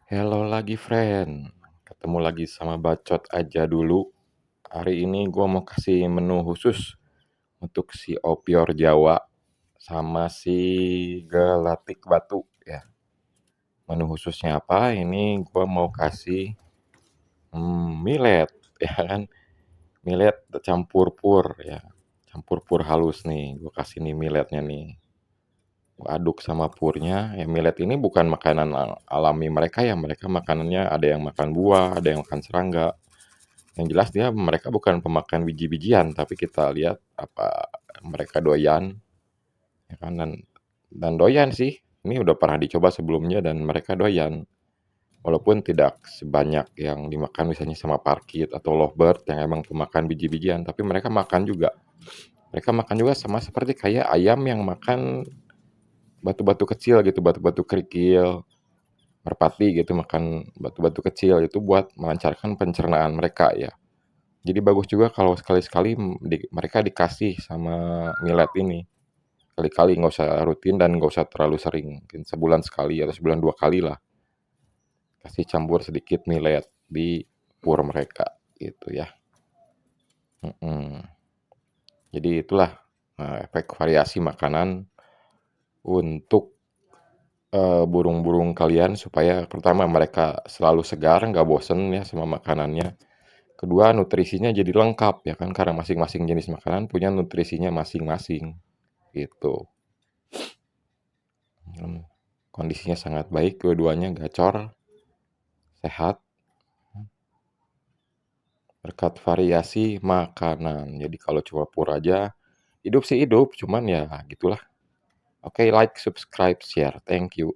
Hello lagi friend, ketemu lagi sama Bacot Aja Dulu. Hari ini gua mau kasih menu khusus untuk si Opior Jawa sama si Gelatik Batu ya. Menu khususnya apa? Ini gua mau kasih millet ya kan. Millet campur pur ya. Campur pur halus nih. Gua kasih nih milletnya nih. Gua aduk sama purnya. Ya millet ini bukan makanan alami mereka ya. Mereka makanannya ada yang makan buah, ada yang makan serangga. Yang jelas dia mereka bukan pemakan biji-bijian, tapi kita lihat apa mereka doyan, ya kan, dan doyan sih. Ini udah pernah dicoba sebelumnya dan mereka doyan. Walaupun tidak sebanyak yang dimakan misalnya sama parkit atau lovebird yang emang pemakan biji-bijian, tapi mereka makan juga. Mereka makan juga sama seperti kayak ayam yang makan batu-batu kecil gitu, batu-batu kerikil, merpati gitu makan batu-batu kecil itu buat melancarkan pencernaan mereka ya. Jadi bagus juga kalau sekali-sekali mereka dikasih sama millet ini. Kali-kali nggak usah rutin dan nggak usah terlalu sering. Mungkin sebulan sekali atau sebulan 2 kali lah. Kasih campur sedikit millet di pur mereka gitu ya. Jadi itulah efek variasi makanan untuk burung-burung kalian supaya pertama mereka selalu segar, nggak bosen ya sama makanannya. Kedua nutrisinya jadi lengkap ya kan karena masing-masing jenis makanan punya nutrisinya masing-masing gitu. Kondisinya sangat baik, dua-duanya gacor, sehat, berkat variasi makanan. Jadi kalau cuma pur aja, hidup sih hidup, cuman ya gitulah. Oke, like, subscribe, share. Thank you.